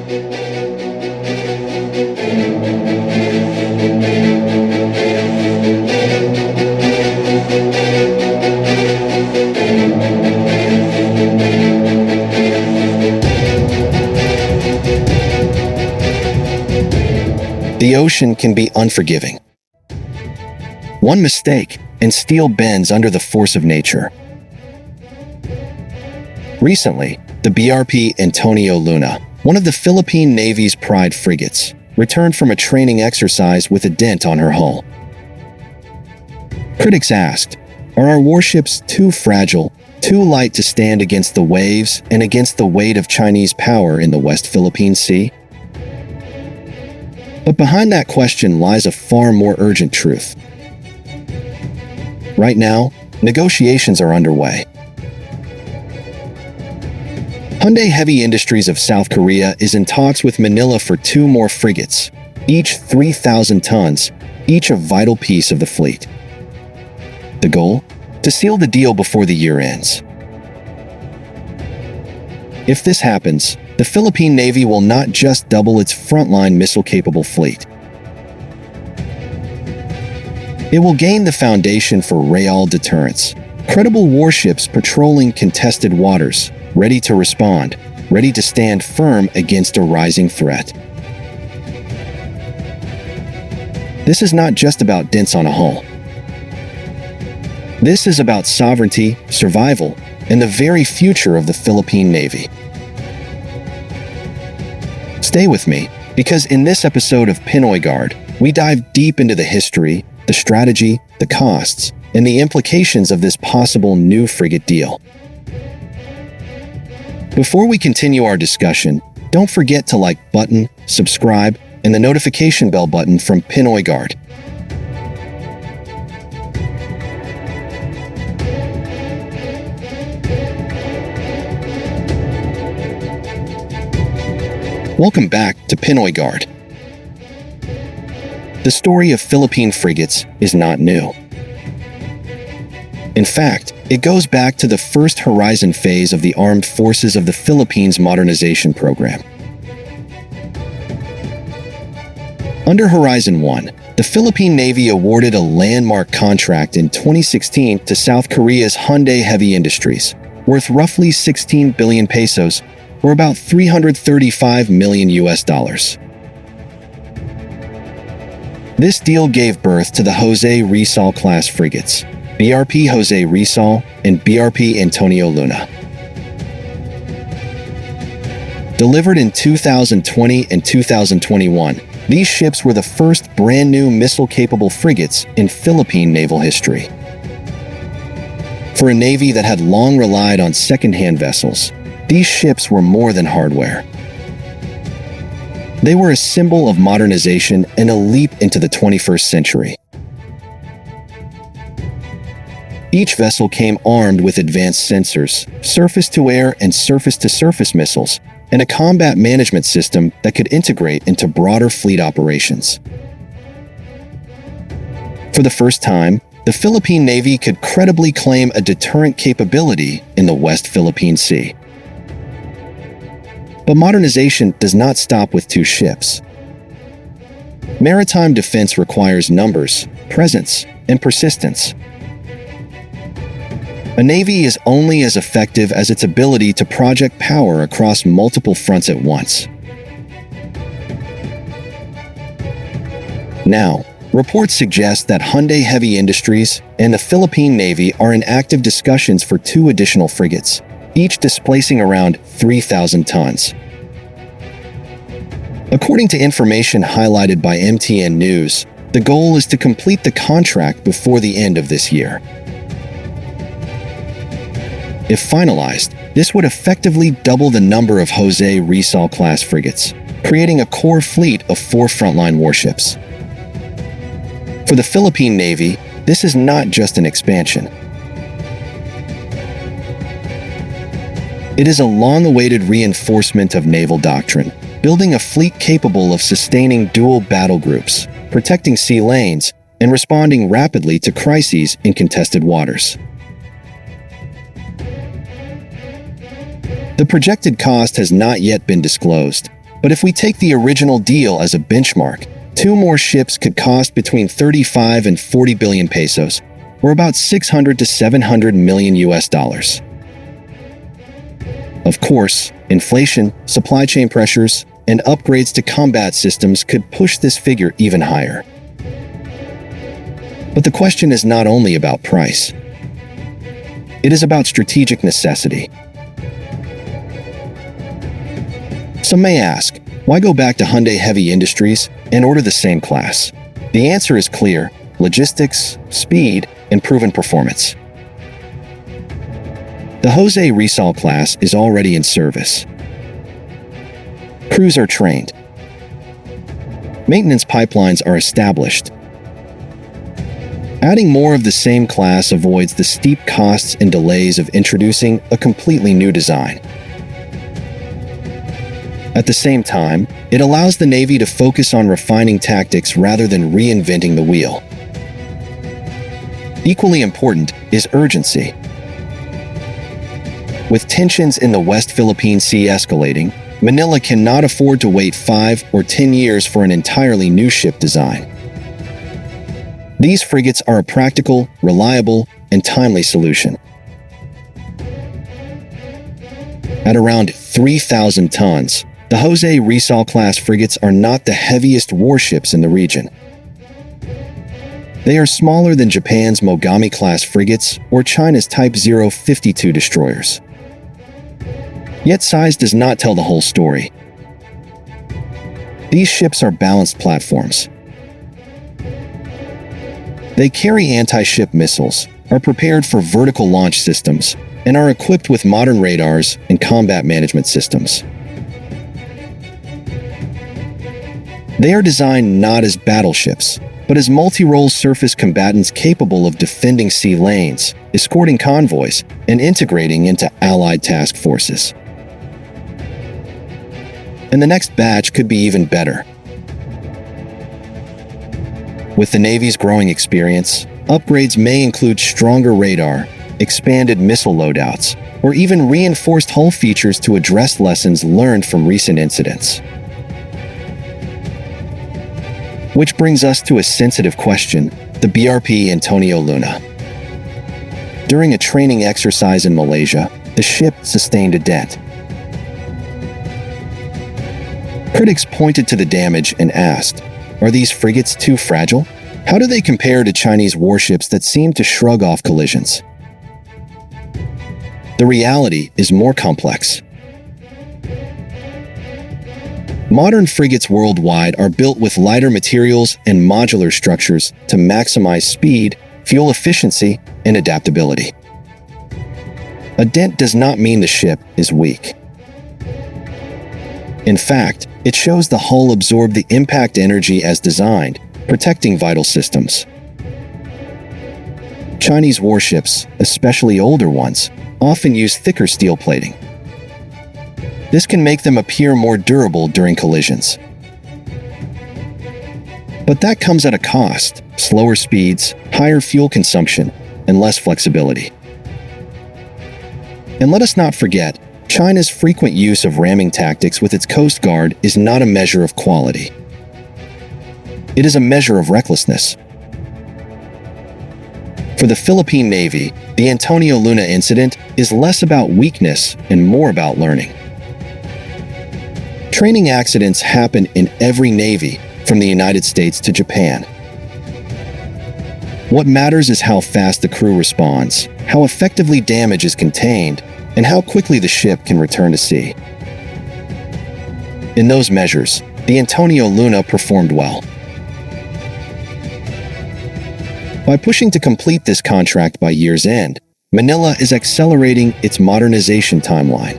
The ocean can be unforgiving. One mistake, and steel bends under the force of nature. Recently, the BRP Antonio Luna, one of the Philippine Navy's pride frigates, returned from a training exercise with a dent on her hull. Critics asked, are our warships too fragile, too light to stand against the waves and against the weight of Chinese power in the West Philippine Sea? But behind that question lies a far more urgent truth. Right now, negotiations are underway. Hyundai Heavy Industries of South Korea is in talks with Manila for 2 more frigates, each 3,000 tons, each a vital piece of the fleet. The goal? To seal the deal before the year ends. If this happens, the Philippine Navy will not just double its frontline missile-capable fleet. It will gain the foundation for real deterrence, credible warships patrolling contested waters, ready to respond, ready to stand firm against a rising threat. This is not just about dents on a hull. This is about sovereignty, survival, and the very future of the Philippine Navy. Stay with me, because in this episode of Pinoy Guard, we dive deep into the history, the strategy, the costs, and the implications of this possible new frigate deal. Before we continue our discussion, don't forget to like button, subscribe, and the notification bell button from Pinoy Guard. Welcome back to Pinoy Guard. The story of Philippine frigates is not new. In fact, it goes back to the first Horizon phase of the Armed Forces of the Philippines Modernization program. Under Horizon 1, the Philippine Navy awarded a landmark contract in 2016 to South Korea's Hyundai Heavy Industries, worth roughly 16 billion pesos, or about 335 million US dollars. This deal gave birth to the Jose Rizal-class frigates, BRP Jose Rizal and BRP Antonio Luna. Delivered in 2020 and 2021, these ships were the first brand-new missile-capable frigates in Philippine naval history. For a navy that had long relied on second-hand vessels, these ships were more than hardware. They were a symbol of modernization and a leap into the 21st century. Each vessel came armed with advanced sensors, surface-to-air and surface-to-surface missiles, and a combat management system that could integrate into broader fleet operations. For the first time, the Philippine Navy could credibly claim a deterrent capability in the West Philippine Sea. But modernization does not stop with 2 ships. Maritime defense requires numbers, presence, and persistence. A navy is only as effective as its ability to project power across multiple fronts at once. Now, reports suggest that Hyundai Heavy Industries and the Philippine Navy are in active discussions for 2 additional frigates, each displacing around 3,000 tons. According to information highlighted by MTN News, the goal is to complete the contract before the end of this year. If finalized, this would effectively double the number of Jose Rizal-class frigates, creating a core fleet of 4 frontline warships. For the Philippine Navy, this is not just an expansion. It is a long-awaited reinforcement of naval doctrine, building a fleet capable of sustaining dual battle groups, protecting sea lanes, and responding rapidly to crises in contested waters. The projected cost has not yet been disclosed, But if we take the original deal as a benchmark, 2 more ships could cost between 35 and 40 billion pesos, or about 600 to 700 million US dollars. Of course, inflation, supply chain pressures, and upgrades to combat systems could push this figure even higher. But the question is not only about price. It is about strategic necessity. Some may ask, why go back to Hyundai Heavy Industries and order the same class? The answer is clear: logistics, speed, and proven performance. The Jose Rizal-class is already in service. Crews are trained. Maintenance pipelines are established. Adding more of the same class avoids the steep costs and delays of introducing a completely new design. At the same time, it allows the Navy to focus on refining tactics rather than reinventing the wheel. Equally important is urgency. With tensions in the West Philippine Sea escalating, Manila cannot afford to wait 5 or 10 years for an entirely new ship design. These frigates are a practical, reliable, and timely solution. At around 3,000 tons, the Jose Rizal-class frigates are not the heaviest warships in the region. They are smaller than Japan's Mogami-class frigates or China's Type 052 destroyers. Yet size does not tell the whole story. These ships are balanced platforms. They carry anti-ship missiles, are prepared for vertical launch systems, and are equipped with modern radars and combat management systems. They are designed not as battleships, but as multi-role surface combatants capable of defending sea lanes, escorting convoys, and integrating into Allied task forces. And the next batch could be even better. With the Navy's growing experience, upgrades may include stronger radar, expanded missile loadouts, or even reinforced hull features to address lessons learned from recent incidents. Which brings us to a sensitive question: the BRP Antonio Luna. During a training exercise in Malaysia, the ship sustained a dent. Critics pointed to the damage and asked, are these frigates too fragile? How do they compare to Chinese warships that seem to shrug off collisions? The reality is more complex. Modern frigates worldwide are built with lighter materials and modular structures to maximize speed, fuel efficiency, and adaptability. A dent does not mean the ship is weak. In fact, it shows the hull absorbed the impact energy as designed, protecting vital systems. Chinese warships, especially older ones, often use thicker steel plating. This can make them appear more durable during collisions. But that comes at a cost: slower speeds, higher fuel consumption, and less flexibility. And let us not forget, China's frequent use of ramming tactics with its Coast Guard is not a measure of quality. It is a measure of recklessness. For the Philippine Navy, the Antonio Luna incident is less about weakness and more about learning. Training accidents happen in every navy, from the United States to Japan. What matters is how fast the crew responds, how effectively damage is contained, and how quickly the ship can return to sea. In those measures, the Antonio Luna performed well. By pushing to complete this contract by year's end, Manila is accelerating its modernization timeline.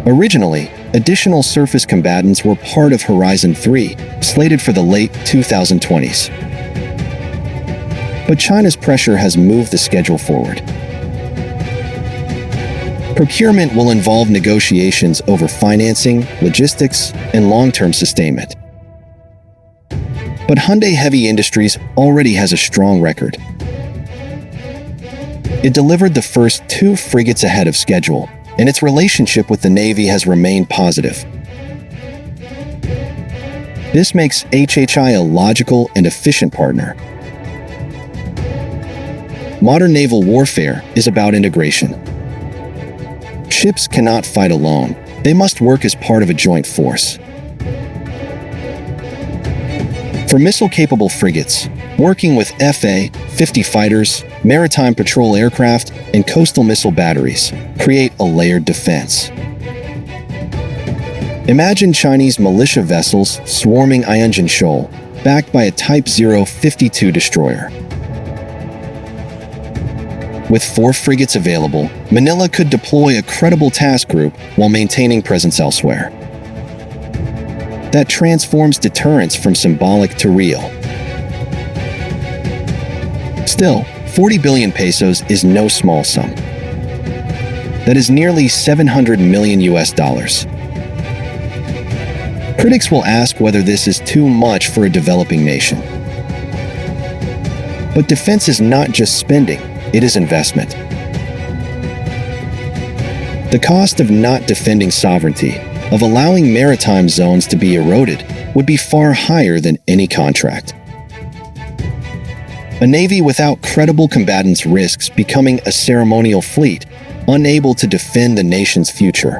Originally, additional surface combatants were part of Horizon 3, slated for the late 2020s. But China's pressure has moved the schedule forward. Procurement will involve negotiations over financing, logistics, and long-term sustainment. But Hyundai Heavy Industries already has a strong record. It delivered the first 2 frigates ahead of schedule, and its relationship with the Navy has remained positive. This makes HHI a logical and efficient partner. Modern naval warfare is about integration. Ships cannot fight alone. They must work as part of a joint force. For missile-capable frigates, working with FA-50 fighters, maritime patrol aircraft, and coastal missile batteries create a layered defense. Imagine Chinese militia vessels swarming Iyunjin Shoal, backed by a Type 052 destroyer. With 4 frigates available, Manila could deploy a credible task group while maintaining presence elsewhere. That transforms deterrence from symbolic to real. Still, 40 billion pesos is no small sum. That is nearly 700 million US dollars. Critics will ask whether this is too much for a developing nation. But defense is not just spending, it is investment. The cost of not defending sovereignty, of allowing maritime zones to be eroded, would be far higher than any contract. A navy without credible combatants risks becoming a ceremonial fleet, unable to defend the nation's future.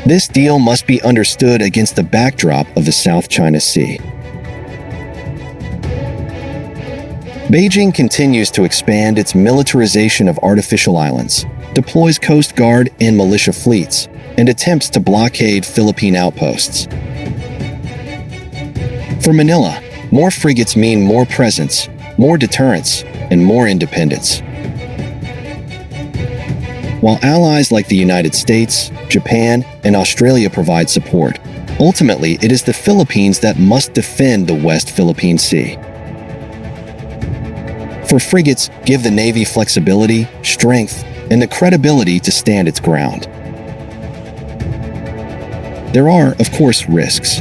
This deal must be understood against the backdrop of the South China Sea. Beijing continues to expand its militarization of artificial islands, deploys Coast Guard and militia fleets, and attempts to blockade Philippine outposts. For Manila, more frigates mean more presence, more deterrence, and more independence. While allies like the United States, Japan, and Australia provide support, ultimately it is the Philippines that must defend the West Philippine Sea. For frigates, give the Navy flexibility, strength, and the credibility to stand its ground. There are, of course, risks.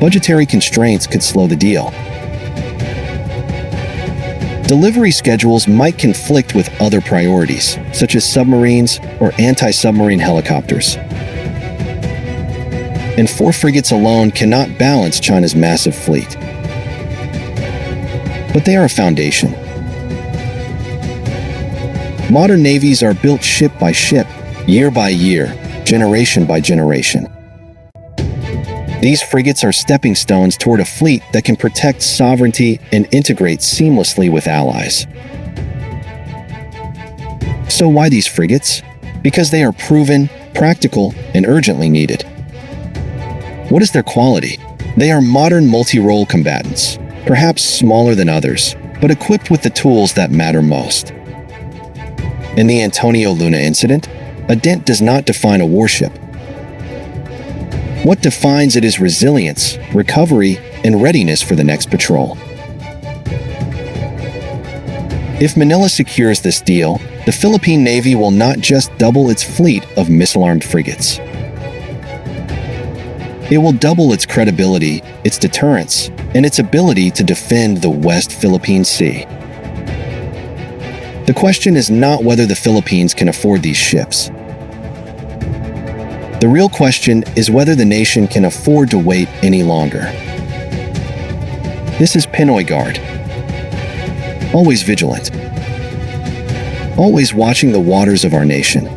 Budgetary constraints could slow the deal. Delivery schedules might conflict with other priorities, such as submarines or anti-submarine helicopters. And 4 frigates alone cannot balance China's massive fleet. But they are a foundation. Modern navies are built ship by ship, year by year, generation by generation. These frigates are stepping stones toward a fleet that can protect sovereignty and integrate seamlessly with allies. So why these frigates? Because they are proven, practical, and urgently needed. What is their quality? They are modern multi-role combatants, perhaps smaller than others, but equipped with the tools that matter most. In the Antonio Luna incident, a dent does not define a warship. What defines it is resilience, recovery, and readiness for the next patrol. If Manila secures this deal, the Philippine Navy will not just double its fleet of missile-armed frigates. It will double its credibility, its deterrence, and its ability to defend the West Philippine Sea. The question is not whether the Philippines can afford these ships. The real question is whether the nation can afford to wait any longer. This is Pinoy Guard. Always vigilant. Always watching the waters of our nation.